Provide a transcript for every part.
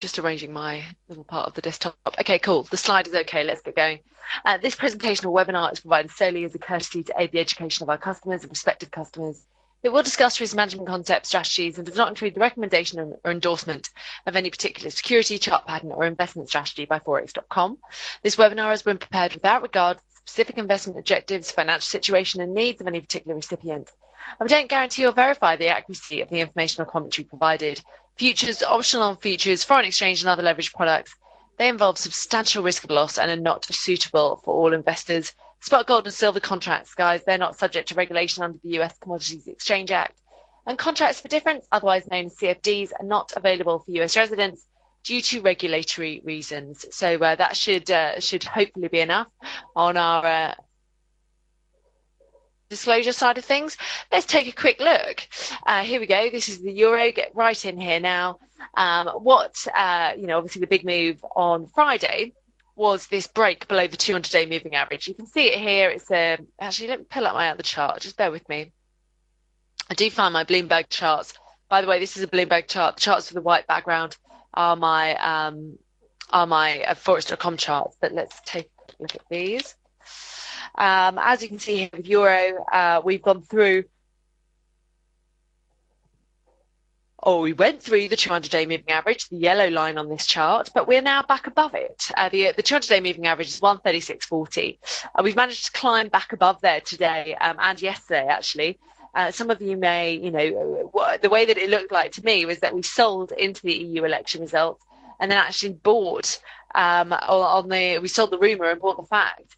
Just arranging my little part of the desktop. Okay, cool. The slide is okay. Let's get going. This presentation or webinar is provided solely as a courtesy to aid the education of our customers and prospective customers. It will discuss risk management concepts, strategies, and does not include the recommendation or endorsement of any particular security, chart pattern, or investment strategy by Forex.com. This webinar has been prepared without regard to specific investment objectives, financial situation, and needs of any particular recipient. And we don't guarantee or verify the accuracy of the information or commentary provided. Futures, optional on futures, foreign exchange, and other leveraged products, they involve substantial risk of loss and are not suitable for all investors. Spot gold and silver contracts, guys, they're not subject to regulation under the US Commodities Exchange Act. And contracts for difference, otherwise known as CFDs, are not available for US residents due to regulatory reasons. So that should hopefully be enough on our disclosure side of things. Let's take a quick look. Here we go. This is the euro. Get right in here now. Obviously the big move on Friday was this break below the 200-day moving average. You can see it here. It's actually, let me pull up my other chart. Just bear with me. I do find my Bloomberg charts. By the way, this is a Bloomberg chart. The charts with the white background are my Forex.com charts. But let's take a look at these. As you can see here with euro, we've gone through. We went through the 200-day moving average, the yellow line on this chart, but we're now back above it. The 200-day moving average is 136.40. We've managed to climb back above there today and yesterday, actually. Some of you may, the way that it looked like to me was that we sold into the EU election results and then actually bought we sold the rumour and bought the fact.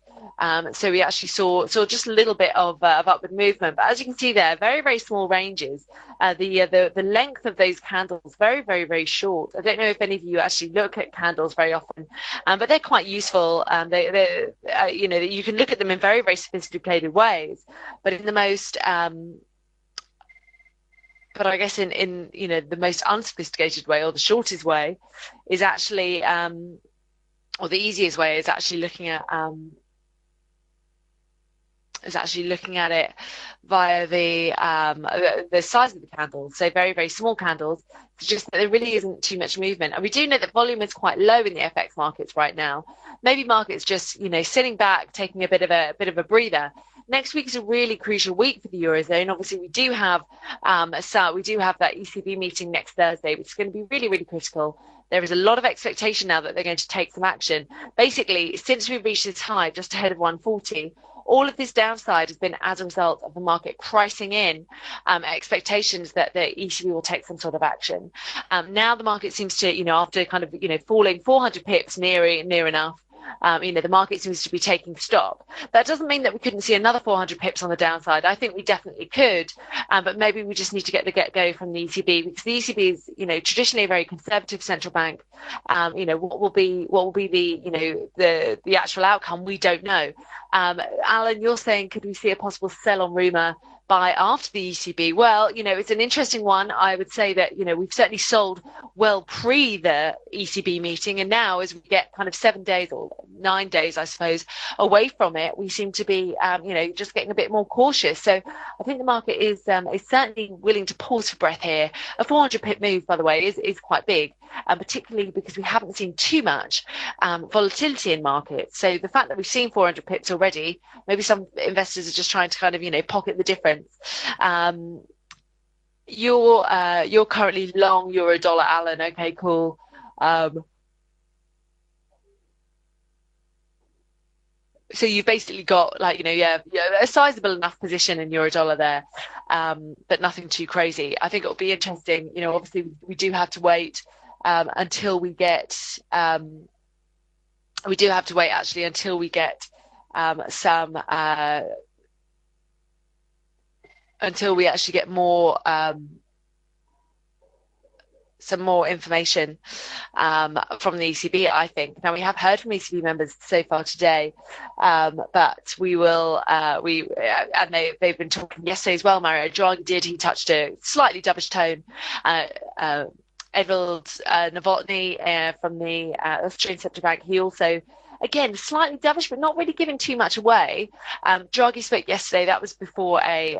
So we actually saw just a little bit of upward movement, but as you can see there, very, very small ranges. The length of those candles very, very, very short. I don't know if any of you actually look at candles very often, but they're quite useful. You can look at them in very, very sophisticated ways, but in the most but I guess in the most unsophisticated way, or the shortest way, is actually or the easiest way is actually looking at it via the size of the candles. So very, very small candles, just that there really isn't too much movement. And we do know that volume is quite low in the FX markets right now. Maybe markets just sitting back, taking a bit of a breather. Next week is a really crucial week for the Eurozone. Obviously, we do have that ECB meeting next Thursday, which is going to be really, really critical. There is a lot of expectation now that they're going to take some action. Basically, since we've reached this high just ahead of 140, all of this downside has been as a result of the market pricing in expectations that the ECB will take some sort of action. Now the market seems to, after kind of, falling 400 pips near enough, the market seems to be taking stock. That doesn't mean that we couldn't see another 400 pips on the downside. I think we definitely could, but maybe we just need to get the get-go from the ECB, because the ECB is, traditionally a very conservative central bank. What will be the actual outcome? We don't know. Alan, you're saying, could we see a possible sell on rumour by after the ECB? Well, it's an interesting one. I would say that, we've certainly sold well pre the ECB meeting. And now as we get kind of 7 days or 9 days, I suppose, away from it, we seem to be, just getting a bit more cautious. So I think the market is certainly willing to pause for breath here. A 400 pip move, by the way, is quite big, particularly because we haven't seen too much volatility in markets. So the fact that we've seen 400 pips already, maybe some investors are just trying to kind of, pocket the difference. You're currently long euro dollar, Alan. Okay, cool. So you've basically got a sizable enough position in euro dollar there, but nothing too crazy. I think it'll be interesting. Obviously we do have to wait until we get until we actually get more some more information from the ECB, I think. Now, we have heard from ECB members so far today, but we will, and they've been talking yesterday as well. Mario Draghi did, he touched a slightly dovish tone. Edvald Novotny from the Austrian Central Bank, he also again, slightly dovish, but not really giving too much away. Draghi spoke yesterday. That was before a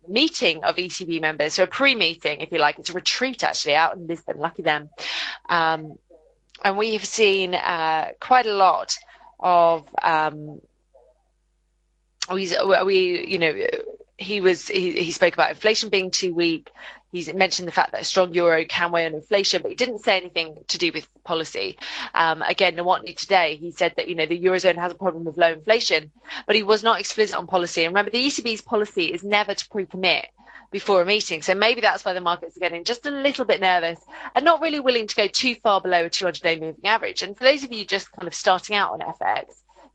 meeting of ECB members, so a pre-meeting, if you like. It's a retreat, actually, out in Lisbon. Lucky them. And we have seen quite a lot of he spoke about inflation being too weak. He's mentioned the fact that a strong euro can weigh on inflation, but he didn't say anything to do with policy. Again, Nowotny today, he said that, the Eurozone has a problem with low inflation, but he was not explicit on policy. And remember, the ECB's policy is never to pre-commit before a meeting. So maybe that's why the markets are getting just a little bit nervous and not really willing to go too far below a 200-day moving average. And for those of you just kind of starting out on FX,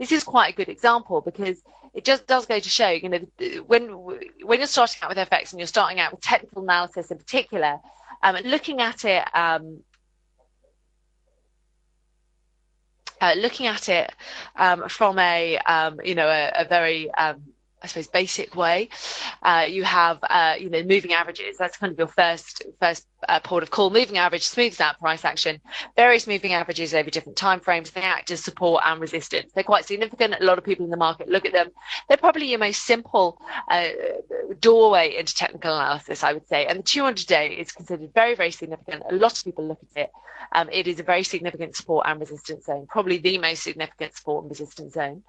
this is quite a good example, because it just does go to show, when you're starting out with FX and you're starting out with technical analysis in particular, looking at it from a very I suppose basic way. You have moving averages. That's kind of your first port of call. Moving average smooths out price action. Various moving averages over different time frames, they act as support and resistance. They're quite significant. A lot of people in the market look at them. They're probably your most simple doorway into technical analysis, I would say. And the 200-day is considered very, very significant. A lot of people look at it. It is a very significant support and resistance zone, probably the most significant support and resistance zone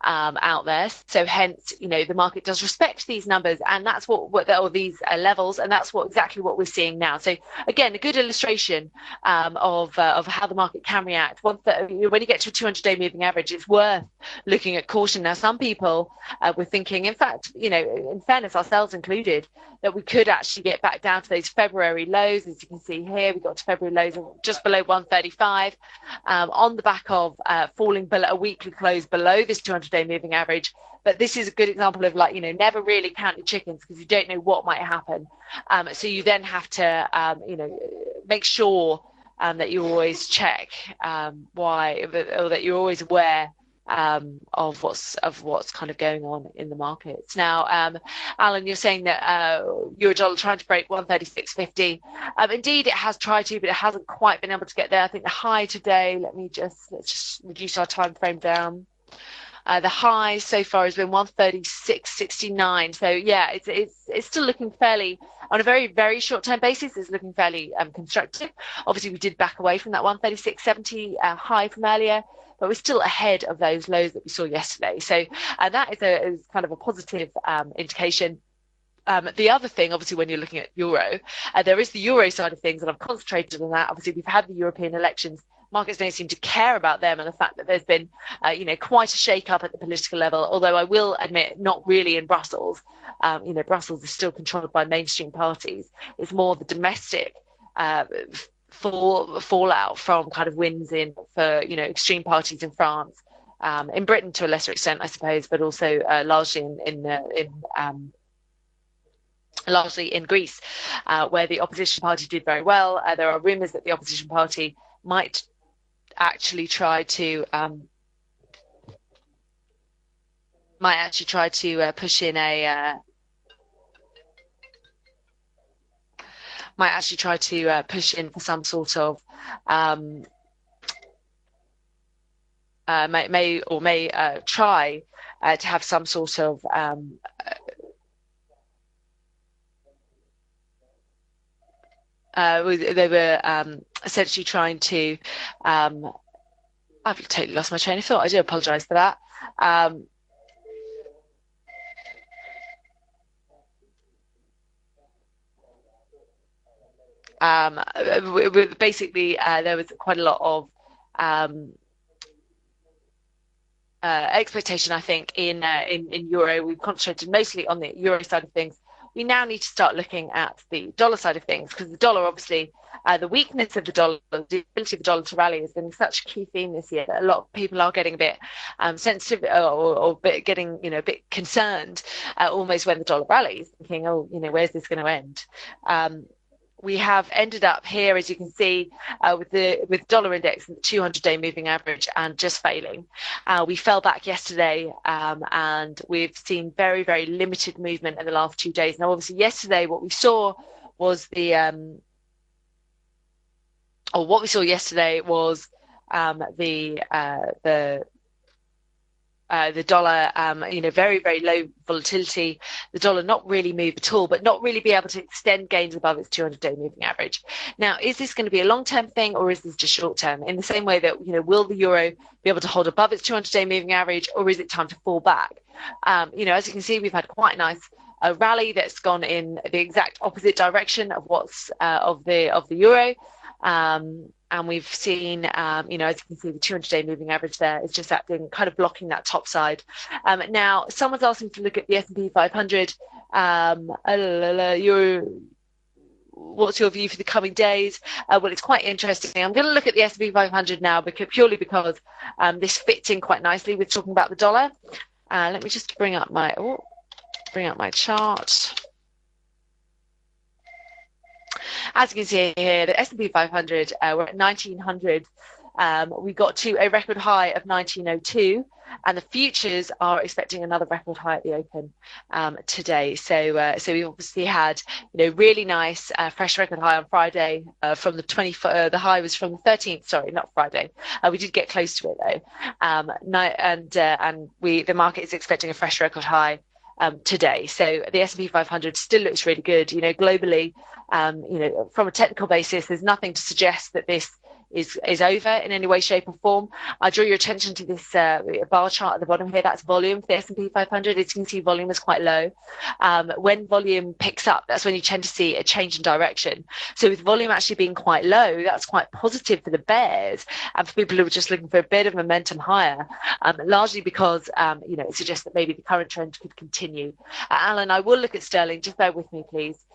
out there. So hence, the market does respect these numbers, and that's or these levels, and that's exactly what we're seeing now. So again, a good illustration of how the market can react. When you get to a 200-day moving average, it's worth looking at caution. Now, some people were thinking, in fact, in fairness, ourselves included, that we could actually get back down to those February lows. As you can see here, we got to February lows of just below 135 on the back of falling below a weekly close below this 200-day moving average. But this is a good example of never really count your chickens, because you don't know what might happen. So you then have to, make sure that you always check or that you're always aware of what's kind of going on in the markets. Now, Alan, you're saying that Eurodollar trying to break 136.50. Indeed, it has tried to, but it hasn't quite been able to get there. I think the high today, let's just reduce our time frame down. The high so far has been 136.69. So yeah, it's still looking fairly, on a very, very short-term basis, it's looking fairly constructive. Obviously, we did back away from that 136.70 high from earlier, but we're still ahead of those lows that we saw yesterday. So that is kind of a positive indication. The other thing, obviously, when you're looking at euro, there is the euro side of things, and I've concentrated on that. Obviously, we've had the European elections. Markets don't seem to care about them, and the fact that there's been, quite a shake-up at the political level, although I will admit, not really in Brussels. Brussels is still controlled by mainstream parties. It's more the domestic fallout from kind of wins for extreme parties in France, in Britain to a lesser extent, I suppose, but also largely in Greece, where the opposition party did very well. There are rumours that the opposition party might actually try to push in for some sort of may try to have some sort of they were essentially trying to I've totally lost my train of thought. I do apologise for that. Basically, there was quite a lot of expectation, I think, in euro. We've concentrated mostly on the euro side of things. We now need to start looking at the dollar side of things, because the dollar, obviously, the weakness of the dollar, the ability of the dollar to rally has been such a key theme this year that a lot of people are getting a bit sensitive or getting a bit concerned almost when the dollar rallies, thinking, where's this going to end? We have ended up here, as you can see, with dollar index, the 200-day moving average, and just failing. We fell back yesterday, and we've seen very, very limited movement in the last 2 days. Now, obviously, yesterday, what we saw was the dollar, very, very low volatility, the dollar not really move at all, but not really be able to extend gains above its 200-day moving average. Now, is this going to be a long-term thing, or is this just short-term? In the same way that, will the euro be able to hold above its 200-day moving average, or is it time to fall back? As you can see, we've had quite a nice rally that's gone in the exact opposite direction of what's of the euro. And we've seen, as you can see, the 200-day moving average there is just acting, kind of blocking that top side. Now, someone's asking to look at the S&P 500. What's your view for the coming days? Well, it's quite interesting. I'm going to look at the S&P 500 now purely because this fits in quite nicely with talking about the dollar. Let me just bring up my chart. As you can see here, the S&P 500, we're at 1900. We got to a record high of 1902, and the futures are expecting another record high at the open today. So we obviously had, really nice fresh record high on Friday from the 24th. The high was from the 13th. Sorry, not Friday. We did get close to it though. The market is expecting a fresh record high today. So the S&P 500 still looks really good. Globally, from a technical basis, there's nothing to suggest that this is over in any way, shape or form. I draw your attention to this bar chart at the bottom here. That's volume for the S&P 500. As you can see, volume is quite low. When volume picks up, that's when you tend to see a change in direction. So with volume actually being quite low, that's quite positive for the bears and for people who are just looking for a bit of momentum higher, largely because, it suggests that maybe the current trend could continue. Alan, I will look at sterling. Just bear with me, please.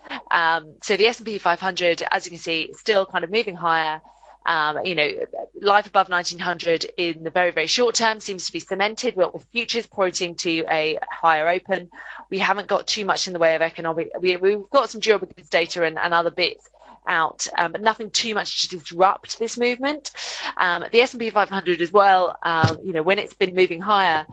So the S&P 500, as you can see, still kind of moving higher. Life above 1900 in the very, very short term seems to be cemented, but with futures pointing to a higher open. We haven't got too much in the way of economic. We've got some durable goods data and other bits out, but nothing too much to disrupt this movement. The S&P 500 as well, when it's been moving higher,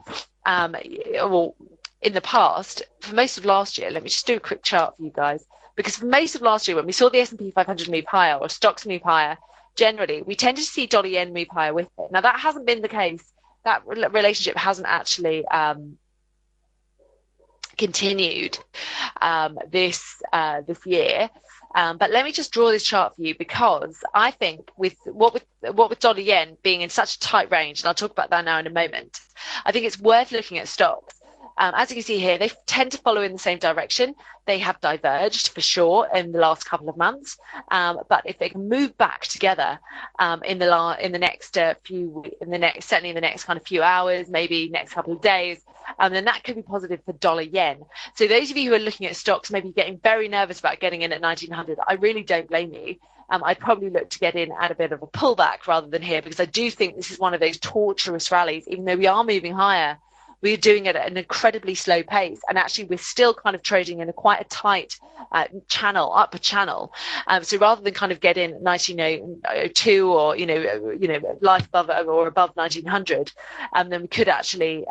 in the past, for most of last year, let me just do a quick chart for you guys, because for most of last year, when we saw the S&P 500 move higher or stocks move higher, generally, we tended to see dollar yen move higher with it. Now, that hasn't been the case. That relationship hasn't actually continued this year. But let me just draw this chart for you, because I think with dollar yen being in such a tight range, and I'll talk about that now in a moment, I think it's worth looking at stocks. As you can see here, they tend to follow in the same direction. They have diverged for sure in the last couple of months, but if they can move back together certainly in the next kind of few hours, maybe next couple of days, then that could be positive for dollar yen. So those of you who are looking at stocks, maybe getting very nervous about getting in at 1900, I really don't blame you. I'd probably look to get in at a bit of a pullback rather than here, because I do think this is one of those torturous rallies. Even though we are moving higher, we're doing it at an incredibly slow pace, and actually we're still kind of trading in quite a tight upper channel. So rather than kind of get in at 1902 or life above or above 1900, then we could actually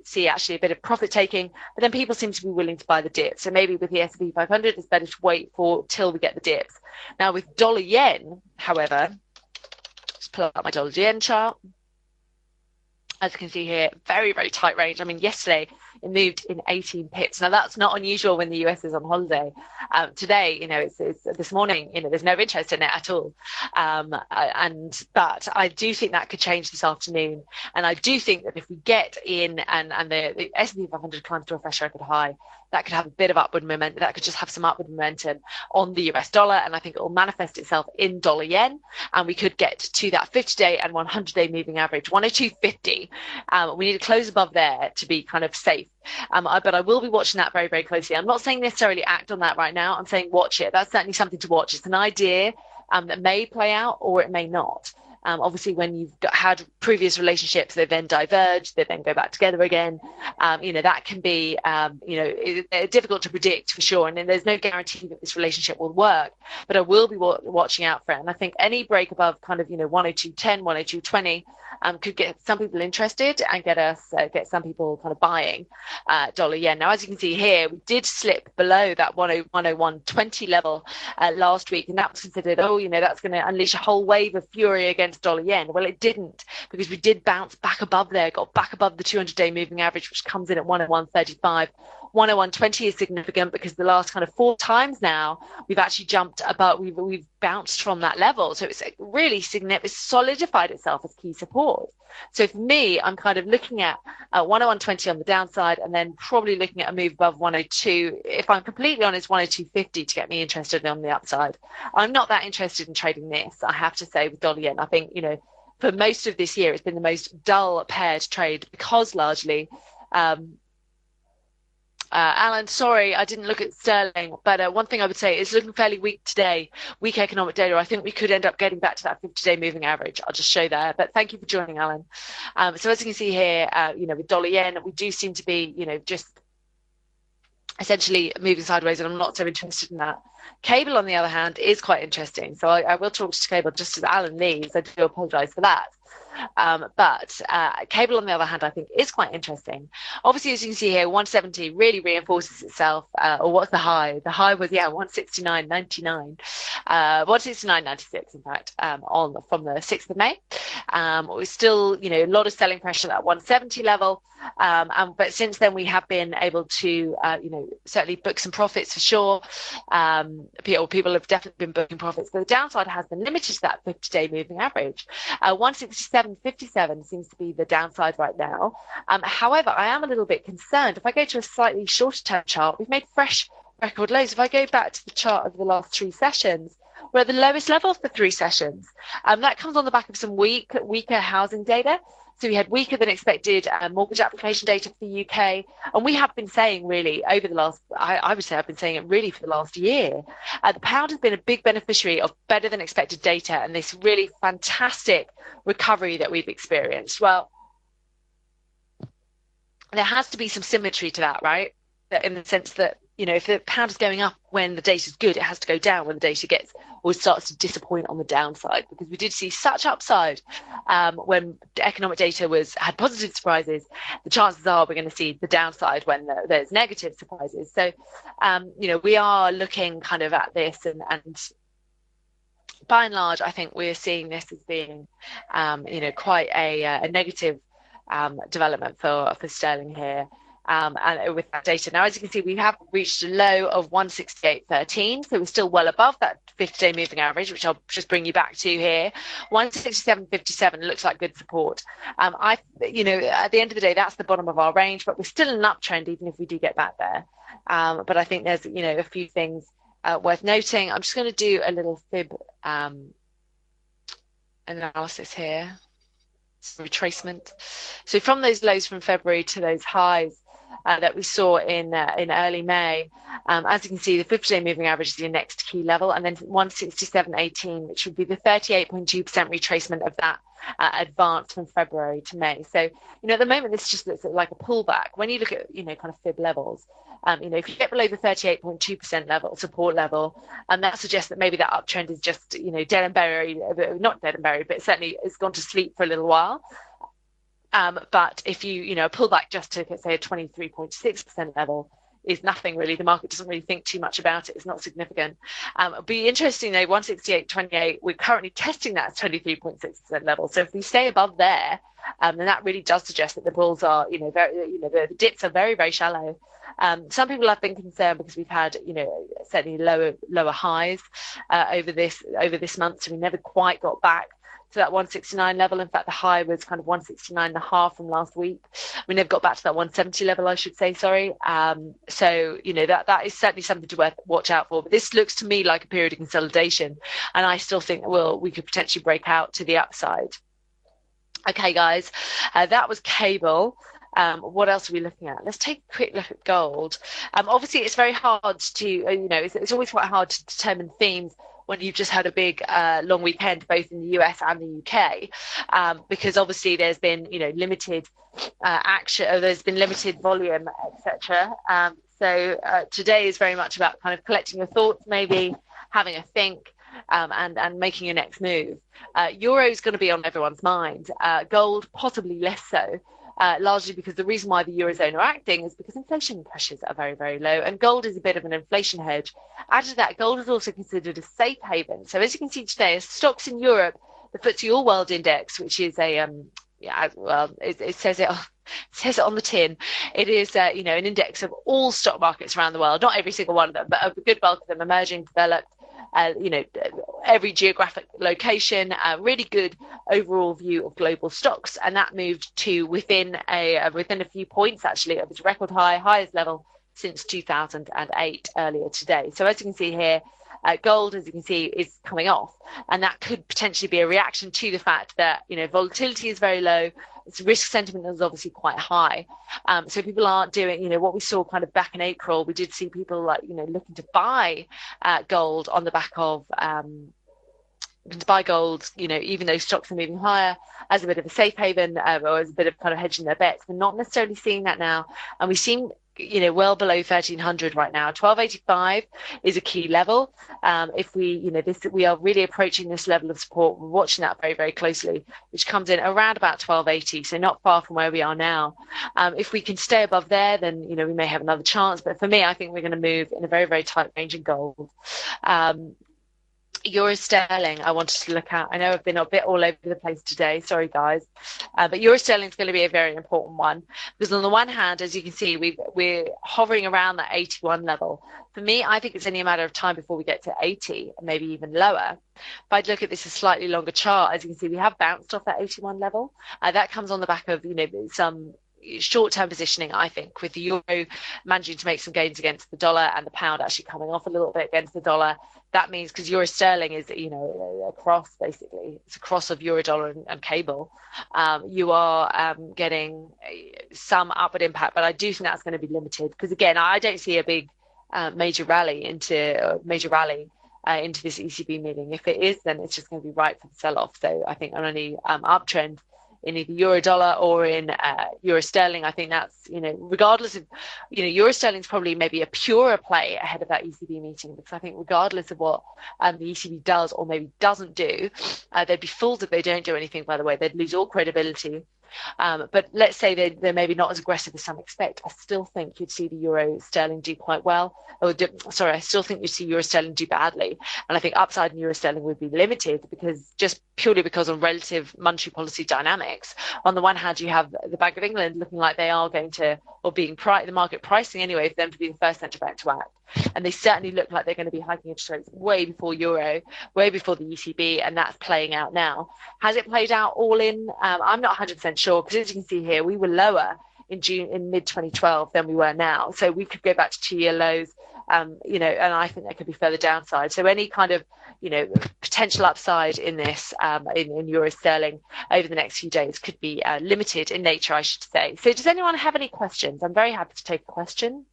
see actually a bit of profit taking. But then people seem to be willing to buy the dip. So maybe with the S&P 500, it's better to wait till we get the dips. Now with dollar yen, however, just pull up my dollar yen chart. As you can see here, very, very tight range. I mean, yesterday it moved in 18 pips. Now, that's not unusual when the US is on holiday. Today, it's this morning, there's no interest in it at all. But I do think that could change this afternoon. And I do think that if we get in and the S&P 500 climbs to a fresh record high, that could have a bit of upward momentum. That could just have some upward momentum on the US dollar. And I think it will manifest itself in dollar yen. And we could get to that 50-day and 100-day moving average, 102.50. We need to close above there to be kind of safe. But I will be watching that very, very closely. I'm not saying necessarily act on that right now. I'm saying watch it. That's certainly something to watch. It's an idea that may play out or it may not. Obviously, when you've had previous relationships, they then diverge, they then go back together again. That can be, difficult to predict for sure. And there's no guarantee that this relationship will work. But I will be watching out for it. And I think any break above kind of, 102.10, 102.20 could get some people interested and get some people kind of buying dollar yen. Now, as you can see here, we did slip below that 101.20 level last week. And that was considered, that's going to unleash a whole wave of fury against against dollar yen. Well, it didn't, because we did bounce back above there, got back above the 200-day moving average, which comes in at 101.35. 101.20 is significant because the last kind of 4 times now we've actually jumped above, we've bounced from that level. So it's really significant, it's solidified itself as key support. So for me, I'm kind of looking at 101.20 on the downside, and then probably looking at a move above 102. If I'm completely honest, 102.50 to get me interested on the upside. I'm not that interested in trading this, I have to say, with dollar yen. I think, you know, for most of this year, it's been the most dull pair to trade, because largely, Alan, sorry, I didn't look at sterling, but one thing I would say is looking fairly weak today, weak economic data. I think we could end up getting back to that 50-day moving average. I'll just show there, but thank you for joining, Alan. So as you can see here, you know, with dollar yen, we do seem to be, you know, just essentially moving sideways, and I'm not so interested in that. Cable, on the other hand, is quite interesting. So I will talk to Cable just as Alan leaves. I do apologise for that. But cable, on the other hand, I think is quite interesting. Obviously, as you can see here, 170 really reinforces itself. Or what's the high? The high was, 169.99, 169.96, in fact, from the 6th of May. We're still, you know, a lot of selling pressure at that 170 level. But since then, we have been able to, you know, certainly book some profits for sure. People have definitely been booking profits, but the downside has been limited to that 50-day moving average. 167.57 seems to be the downside right now. However, I am a little bit concerned. If I go to a slightly shorter term chart, we've made fresh record lows. If I go back to the chart of the last 3 sessions, we're at the lowest level of the 3 sessions. That comes on the back of some weaker housing data. So we had weaker than expected mortgage application data for the UK. And we have been saying really over the last, I would say I've been saying it really for the last year, the pound has been a big beneficiary of better than expected data and this really fantastic recovery that we've experienced. Well, there has to be some symmetry to that, right? In the sense that, you know, if the pound is going up when the data is good, it has to go down when the data gets or starts to disappoint on the downside, because we did see such upside when the economic data had positive surprises. The chances are we're going to see the downside when there's negative surprises. So, you know, we are looking kind of at this, and by and large, I think we're seeing this as being, you know, quite a negative development for sterling here. And with that data. Now, as you can see, we have reached a low of 168.13, so we're still well above that 50-day moving average, which I'll just bring you back to here. 167.57 looks like good support. You know, at the end of the day, that's the bottom of our range, but we're still in an uptrend, even if we do get back there. But I think there's, you know, a few things worth noting. I'm just going to do a little fib analysis here. Retracement. So from those lows from February to those highs that we saw in early May, as you can see, the 50-day moving average is your next key level, and then 167.18, which would be the 38.2% retracement of that advance from February to May. So, you know, at the moment, this just looks like a pullback. When you look at, you know, kind of fib levels, you know, if you get below the 38.2% level, support level, and that suggests that maybe that uptrend is just, you know, dead and buried, not dead and buried, but certainly it's gone to sleep for a little while. But if you know, pull back just to, say, a 23.6% level is nothing really. The market doesn't really think too much about it. It's not significant. It'll be interesting though, 168.28, we're currently testing that 23.6% level. So if we stay above there, then that really does suggest that the bulls are, you know, very, you know, the dips are very, very shallow. Some people have been concerned because we've had, you know, certainly lower highs over this month. So we never quite got back to that 169 level. In fact, the high was kind of 169.5 from last week. We never got back to that 170 level, I should say, sorry. So, you know, that is certainly something to watch out for. But this looks to me like a period of consolidation. And I still think, well, we could potentially break out to the upside. Okay, guys, that was cable. What else are we looking at? Let's take a quick look at gold. Obviously, it's very hard to, you know, it's always quite hard to determine themes when you've just had a big long weekend, both in the US and the UK, because obviously there's been, you know, limited action, there's been limited volume, etc. So today is very much about kind of collecting your thoughts, maybe having a think, and making your next move. Euro is going to be on everyone's mind. Gold possibly less so. Largely because the reason why the Eurozone are acting is because inflation pressures are very, very low, and gold is a bit of an inflation hedge. Added to that, gold is also considered a safe haven. So as you can see today, stocks in Europe the FTSE All World Index, which is a yeah, well, it says it. Says it on the tin. It is, you know, an index of all stock markets around the world, not every single one of them, but a good bulk of them, emerging, developed, you know, every geographic location, a really good overall view of global stocks. And that moved to within a few points, actually. It was record high, highest level since 2008 earlier today. So as you can see here, gold, as you can see, is coming off, and that could potentially be a reaction to the fact that, you know, volatility is very low. Risk sentiment is obviously quite high. So people aren't doing, you know, what we saw kind of back in April. We did see people like, you know, looking to buy gold on the back of to buy gold, you know, even though stocks are moving higher, as a bit of a safe haven, or as a bit of kind of hedging their bets. We're not necessarily seeing that now, and we seem, you know, well below 1300 right now. 1285 is a key level. If we, you know, we are really approaching this level of support. We're watching that very, very closely, which comes in around about 1280, so not far from where we are now. If we can stay above there, then, you know, we may have another chance. But for me, I think we're going to move in a very, very tight range in gold. Euro sterling I wanted to look at. I know I've been a bit all over the place today, sorry guys, but euro sterling is going to be a very important one, because on the one hand, as you can see, we're hovering around that 81 level. For me, I think it's only a matter of time before we get to 80, maybe even lower. If I look at this a slightly longer chart, as you can see, we have bounced off that 81 level. That comes on the back of, you know, some short-term positioning, I think, with the euro managing to make some gains against the dollar and the pound actually coming off a little bit against the dollar. That means, because euro sterling is, you know, a cross, basically, it's a cross of euro dollar and cable. You are getting some upward impact, but I do think that's going to be limited, because again, I don't see a big major rally into this ECB meeting. If it is, then it's just going to be right for the sell-off. So I think on any uptrend in either euro dollar or in euro sterling, I think that's, you know, regardless of, you know, euro sterling is probably maybe a purer play ahead of that ECB meeting, because I think regardless of what the ECB does or maybe doesn't do, they'd be fooled if they don't do anything, by the way. They'd lose all credibility. But let's say they're maybe not as aggressive as some expect. I still think you'd see the euro sterling do quite well. I still think you'd see euro sterling do badly. And I think upside in euro sterling would be limited, because just purely because on relative monetary policy dynamics. On the one hand, you have the Bank of England looking like they are going to, or being the market pricing anyway, for them to be the first central bank to act. And they certainly look like they're going to be hiking interest rates way before euro, way before the ECB, and that's playing out now. Has it played out all in? I'm not 100% sure, because as you can see here, we were lower in mid 2012 than we were now. So we could go back to 2-year lows, you know, and I think there could be further downside. So any kind of, you know, potential upside in this, in euro sterling over the next few days could be limited in nature, I should say. So does anyone have any questions? I'm very happy to take a question.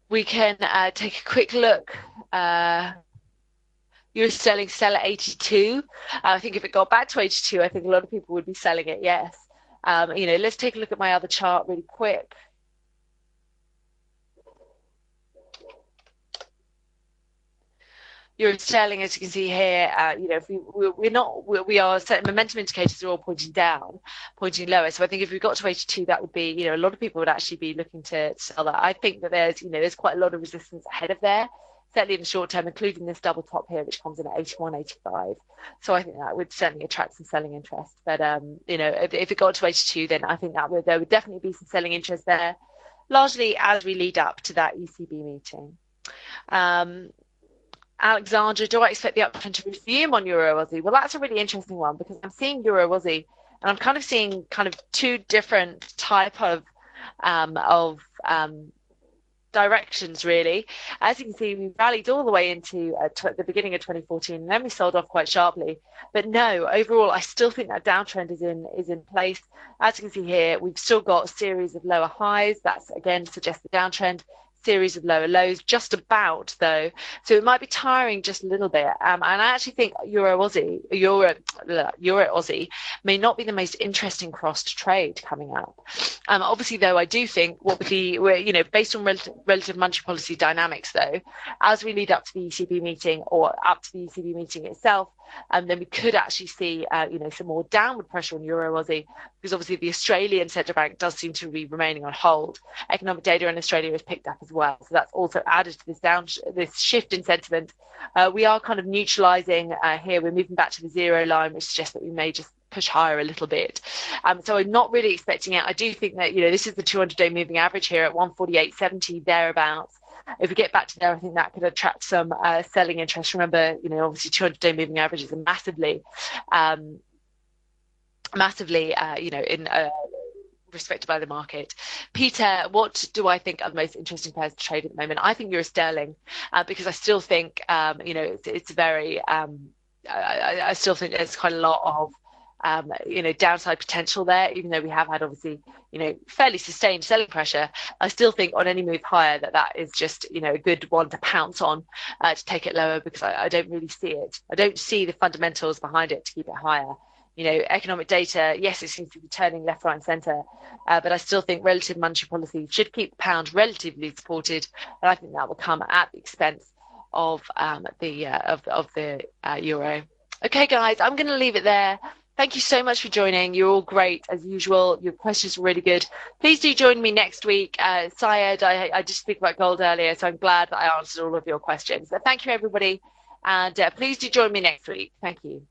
We can take a quick look. Euro sterling sell at 82. I think if it got back to 82, I think a lot of people would be selling it, yes. You know, let's take a look at my other chart really quick. Euro sterling, as you can see here, you know, if we are certain momentum indicators are all pointing down, pointing lower. So I think if we got to 82, that would be, you know, a lot of people would actually be looking to sell that. I think that there's, you know, there's quite a lot of resistance ahead of there, certainly in the short term, including this double top here, which comes in at 81, 85. So I think that would certainly attract some selling interest. But, you know, if it got to 82, then I think that there would definitely be some selling interest there, largely as we lead up to that ECB meeting. Alexandra, do I expect the uptrend to resume on Euro Aussie? Well, that's a really interesting one, because I'm seeing Euro Aussie, and I'm kind of seeing kind of two different type of directions, really. As you can see, we rallied all the way into the beginning of 2014, and then we sold off quite sharply. But no, overall, I still think that downtrend is in place. As you can see here, we've still got a series of lower highs. That's again suggests the downtrend. Series of lower lows, just about though, so it might be tiring just a little bit. And I actually think Euro Aussie may not be the most interesting cross to trade coming up. Obviously, though, I do think based on relative monetary policy dynamics, though, as we lead up to the ECB meeting or up to the ECB meeting itself, then we could actually see, some more downward pressure on Euro Aussie, because obviously the Australian central bank does seem to be remaining on hold. Economic data in Australia has picked up as well, so that's also added to this shift in sentiment. We are kind of neutralising here. We're moving back to the zero line, which suggests that we may just push higher a little bit. So I'm not really expecting it. I do think that, this is the 200-day moving average here at 148.70 thereabouts. If we get back to there, I think that could attract some selling interest. Remember, obviously 200-day moving averages are massively, respected by the market. Peter, what do I think are the most interesting pairs to trade at the moment? I think euro sterling, because I still think, it's very, I still think there's quite a lot of downside potential there, even though we have had obviously, fairly sustained selling pressure. I still think on any move higher that is just, a good one to pounce on to take it lower, because I don't really see it. I don't see the fundamentals behind it to keep it higher. Economic data, yes, it seems to be turning left, right, and centre, but I still think relative monetary policy should keep the pound relatively supported, and I think that will come at the expense of the euro. Okay, guys, I'm going to leave it there. Thank you so much for joining. You're all great, as usual. Your questions were really good. Please do join me next week. Syed, I did speak about gold earlier, so I'm glad that I answered all of your questions. So thank you, everybody. And please do join me next week. Thank you.